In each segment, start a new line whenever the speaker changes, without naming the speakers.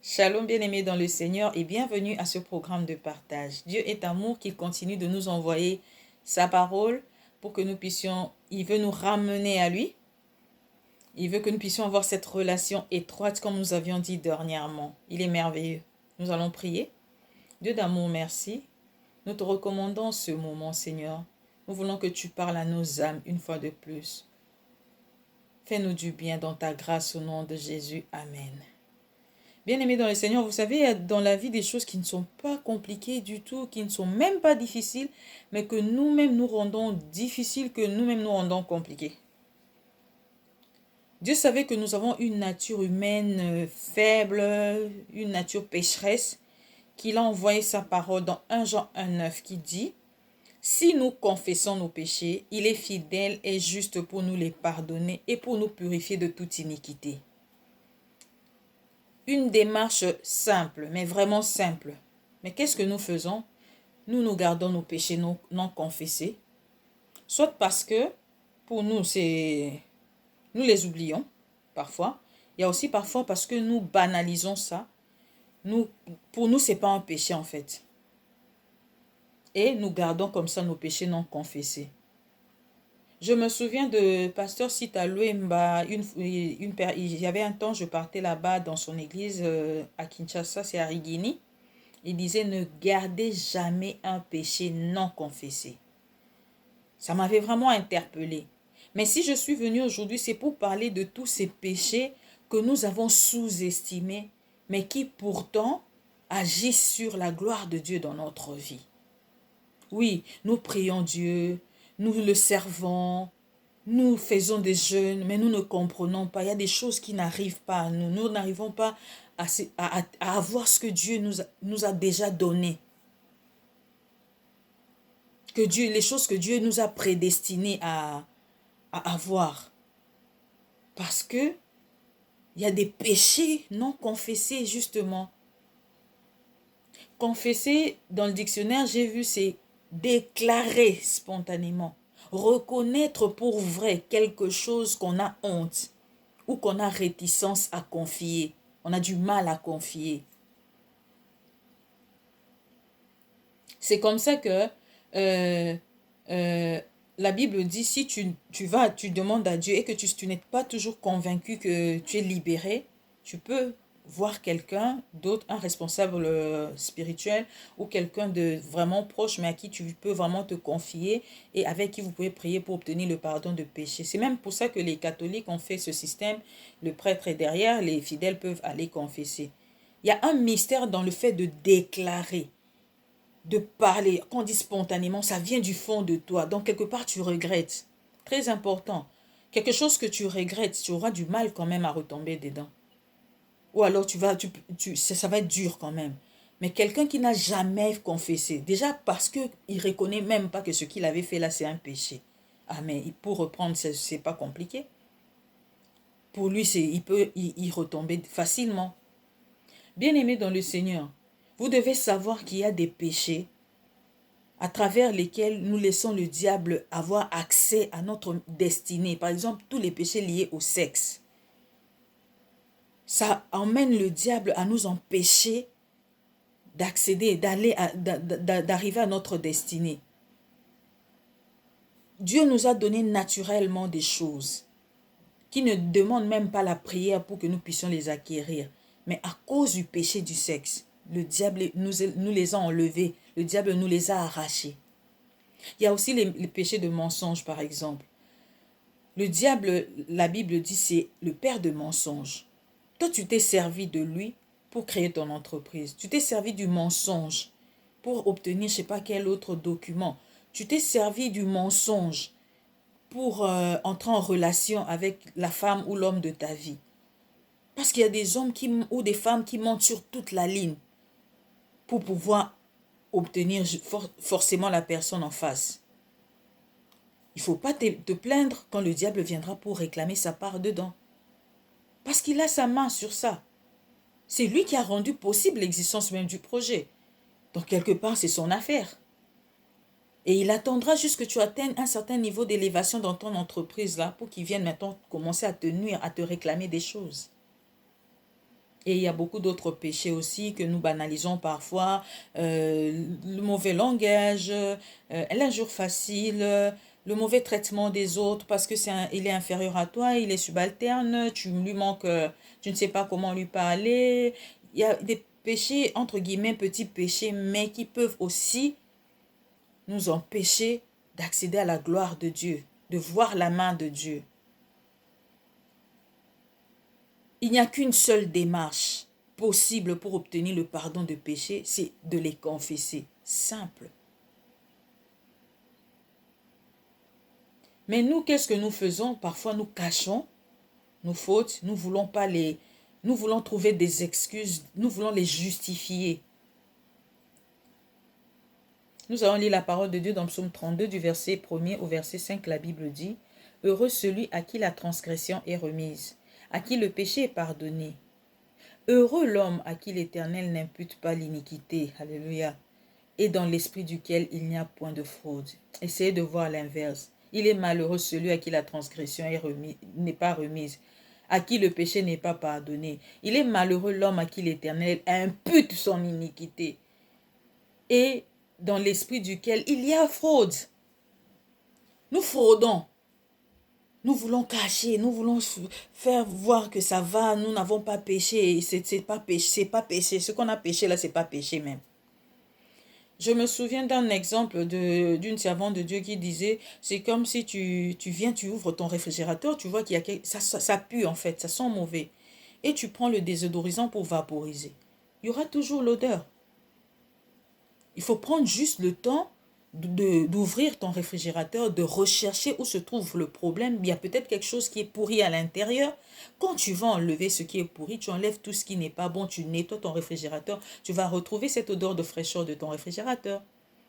Shalom bien-aimés dans le Seigneur et bienvenue à ce programme de partage. Dieu est amour qu'il continue de nous envoyer sa parole pour que nous puissions, il veut nous ramener à lui. Il veut que nous puissions avoir cette relation étroite comme nous avions dit dernièrement. Il est merveilleux. Nous allons prier. Dieu d'amour, merci. Nous te recommandons ce moment, Seigneur. Nous voulons que tu parles à nos âmes une fois de plus. Fais-nous du bien dans ta grâce au nom de Jésus. Amen. Bien-aimés dans le Seigneur, vous savez, il y a dans la vie des choses qui ne sont pas compliquées du tout, qui ne sont même pas difficiles, mais que nous-mêmes nous rendons difficiles, que nous-mêmes nous rendons compliquées. Dieu savait que nous avons une nature humaine faible, une nature pécheresse, qu'il a envoyé sa parole dans 1 Jean 1,9 qui dit « Si nous confessons nos péchés, il est fidèle et juste pour nous les pardonner et pour nous purifier de toute iniquité. » Une démarche simple, mais vraiment simple. Mais qu'est-ce que nous faisons? Nous gardons nos péchés non confessés. Soit parce que, pour nous, nous les oublions, parfois. Il y a aussi parfois parce que nous banalisons ça. Pour nous, ce n'est pas un péché, en fait. Et nous gardons comme ça nos péchés non confessés. Je me souviens de pasteur Sita Luemba, il y avait un temps, je partais là-bas dans son église à Kinshasa, c'est à Rigini. Il disait, ne gardez jamais un péché non confessé. Ça m'avait vraiment interpellée. Mais si je suis venue aujourd'hui, c'est pour parler de tous ces péchés que nous avons sous-estimés, mais qui pourtant agissent sur la gloire de Dieu dans notre vie. Oui, nous prions Dieu, nous le servons, nous faisons des jeûnes, mais nous ne comprenons pas. Il y a des choses qui n'arrivent pas à nous. Nous n'arrivons pas à avoir ce que Dieu nous a déjà donné. Les choses que Dieu nous a prédestinées à avoir. Parce que il y a des péchés non confessés, justement. Confesser, dans le dictionnaire, j'ai vu, c'est déclarer spontanément. Reconnaître pour vrai quelque chose qu'on a honte ou qu'on a réticence à confier. On a du mal à confier. C'est comme ça que la Bible dit, si tu demandes à Dieu et que tu n'es pas toujours convaincu que tu es libéré, tu peux voir quelqu'un d'autre, un responsable spirituel ou quelqu'un de vraiment proche, mais à qui tu peux vraiment te confier et avec qui vous pouvez prier pour obtenir le pardon de péché. C'est même pour ça que les catholiques ont fait ce système. Le prêtre est derrière, les fidèles peuvent aller confesser. Il y a un mystère dans le fait de déclarer, de parler. Quand on dit spontanément, ça vient du fond de toi. Donc, quelque part, tu regrettes. Très important. Quelque chose que tu regrettes, tu auras du mal quand même à retomber dedans. Ou alors, ça va être dur quand même. Mais quelqu'un qui n'a jamais confessé, déjà parce qu'il ne reconnaît même pas que ce qu'il avait fait là, c'est un péché. Ah, mais pour reprendre, c'est pas compliqué. Pour lui, il peut y retomber facilement. Bien-aimé dans le Seigneur, vous devez savoir qu'il y a des péchés à travers lesquels nous laissons le diable avoir accès à notre destinée. Par exemple, tous les péchés liés au sexe. Ça emmène le diable à nous empêcher d'accéder, d'arriver à notre destinée. Dieu nous a donné naturellement des choses qui ne demandent même pas la prière pour que nous puissions les acquérir. Mais à cause du péché du sexe, le diable nous les a enlevés, le diable nous les a arrachés. Il y a aussi les péchés de mensonge, par exemple. Le diable, la Bible dit, c'est le père de mensonges. Toi, tu t'es servi de lui pour créer ton entreprise. Tu t'es servi du mensonge pour obtenir je ne sais pas quel autre document. Tu t'es servi du mensonge pour entrer en relation avec la femme ou l'homme de ta vie. Parce qu'il y a des hommes ou des femmes qui mentent sur toute la ligne pour pouvoir obtenir forcément la personne en face. Il ne faut pas te plaindre quand le diable viendra pour réclamer sa part dedans. Parce qu'il a sa main sur ça. C'est lui qui a rendu possible l'existence même du projet. Donc quelque part, c'est son affaire. Et il attendra juste que tu atteignes un certain niveau d'élévation dans ton entreprise là pour qu'il vienne maintenant commencer à te nuire, à te réclamer des choses. Et il y a beaucoup d'autres péchés aussi que nous banalisons parfois. Le mauvais langage, l'injure facile, le mauvais traitement des autres parce que il est inférieur à toi, il est subalterne, tu lui manques, tu ne sais pas comment lui parler. Il y a des péchés, entre guillemets, petits péchés, mais qui peuvent aussi nous empêcher d'accéder à la gloire de Dieu, de voir la main de Dieu. Il n'y a qu'une seule démarche possible pour obtenir le pardon de péché, c'est de les confesser. Simple. Mais nous, qu'est-ce que nous faisons? Parfois, nous cachons nos fautes, nous voulons trouver des excuses, nous voulons les justifier. Nous allons lire la parole de Dieu dans Psaume 32 du verset 1er au verset 5. La Bible dit: Heureux celui à qui la transgression est remise, à qui le péché est pardonné. Heureux l'homme à qui l'Éternel n'impute pas l'iniquité. Alléluia. Et dans l'esprit duquel il n'y a point de fraude. Essayez de voir l'inverse. Il est malheureux celui à qui la transgression n'est pas remise, à qui le péché n'est pas pardonné. Il est malheureux l'homme à qui l'Éternel impute son iniquité. Et dans l'esprit duquel il y a fraude. Nous fraudons. Nous voulons cacher, nous voulons faire voir que ça va, nous n'avons pas péché. C'est pas péché, c'est pas péché. Ce qu'on a péché là, c'est pas péché même. Je me souviens d'un exemple d'une servante de Dieu qui disait, c'est comme si tu viens, tu ouvres ton réfrigérateur, tu vois qu'il y a ça pue en fait, ça sent mauvais. Et tu prends le désodorisant pour vaporiser. Il y aura toujours l'odeur. Il faut prendre juste le temps d'ouvrir ton réfrigérateur, de rechercher où se trouve le problème. Il y a peut-être quelque chose qui est pourri à l'intérieur. Quand tu vas enlever ce qui est pourri, tu enlèves tout ce qui n'est pas bon, tu nettoies ton réfrigérateur, tu vas retrouver cette odeur de fraîcheur de ton réfrigérateur.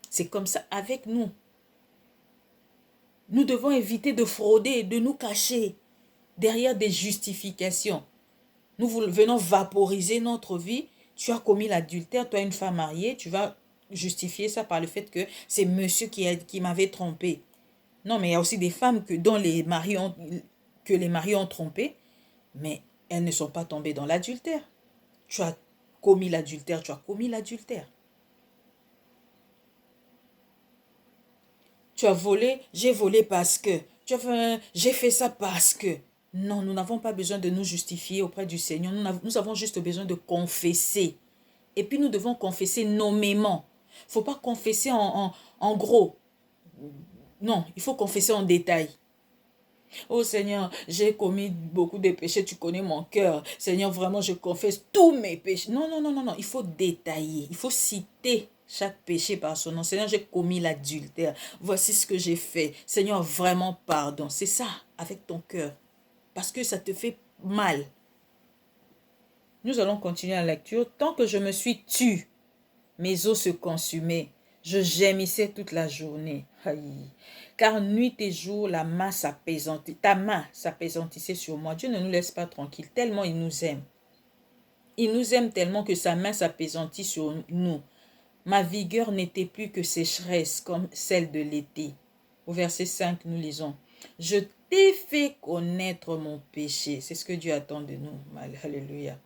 C'est comme ça avec nous. Nous devons éviter de frauder, de nous cacher derrière des justifications. Nous venons vaporiser notre vie. Tu as commis l'adultère, toi une femme mariée, tu vas justifier ça par le fait que c'est monsieur qui m'avait trompé. Non, mais il y a aussi des femmes que les maris ont trompé, mais elles ne sont pas tombées dans l'adultère. Tu as commis l'adultère, tu as commis l'adultère. Tu as volé, j'ai volé parce que. J'ai fait ça parce que. Non, nous n'avons pas besoin de nous justifier auprès du Seigneur. Nous avons juste besoin de confesser. Et puis nous devons confesser nommément. Il ne faut pas confesser en gros. Non, il faut confesser en détail. Oh Seigneur, j'ai commis beaucoup de péchés, tu connais mon cœur. Seigneur, vraiment, je confesse tous mes péchés. Non, non, non, non, non, il faut détailler. Il faut citer chaque péché par son nom. Seigneur, j'ai commis l'adultère. Voici ce que j'ai fait. Seigneur, vraiment pardon. C'est ça, avec ton cœur. Parce que ça te fait mal. Nous allons continuer la lecture. Tant que je me suis tue, mes os se consumaient. Je gémissais toute la journée. Aïe. Car nuit et jour, ta main s'appesantissait sur moi. Dieu ne nous laisse pas tranquilles, tellement il nous aime. Il nous aime tellement que sa main s'appesantit sur nous. Ma vigueur n'était plus que sécheresse comme celle de l'été. Au verset 5, nous lisons: Je t'ai fait connaître mon péché. C'est ce que Dieu attend de nous. Alléluia.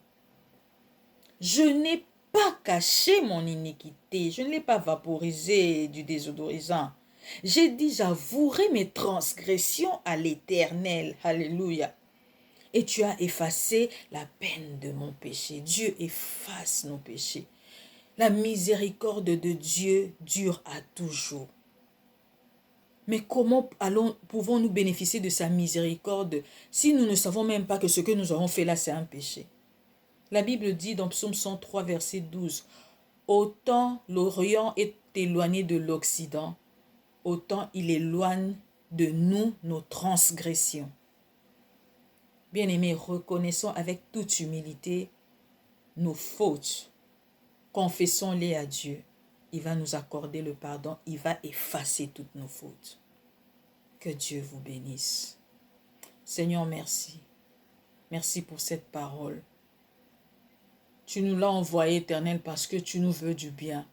Je n'ai pas caché mon iniquité. Je ne l'ai pas vaporisé du désodorisant. J'ai dit, j'avouerai mes transgressions à l'Éternel. Alléluia. Et tu as effacé la peine de mon péché. Dieu efface nos péchés. La miséricorde de Dieu dure à toujours. Mais comment pouvons-nous bénéficier de sa miséricorde si nous ne savons même pas que ce que nous avons fait là, c'est un péché? La Bible dit dans Psaume 103, verset 12, « Autant l'Orient est éloigné de l'Occident, autant il éloigne de nous nos transgressions. » Bien-aimés, reconnaissons avec toute humilité nos fautes. Confessons-les à Dieu. Il va nous accorder le pardon. Il va effacer toutes nos fautes. Que Dieu vous bénisse. Seigneur, merci. Merci pour cette parole. Tu nous l'as envoyé, Éternel, parce que tu nous veux du bien.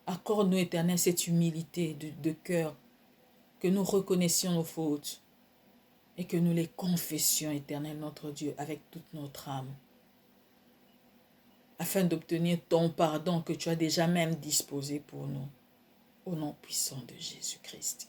Accorde-nous, Éternel, cette humilité de cœur, que nous reconnaissions nos fautes et que nous les confessions, Éternel, notre Dieu, avec toute notre âme. afin d'obtenir ton pardon que tu as déjà même disposé pour nous. Au nom puissant de Jésus-Christ.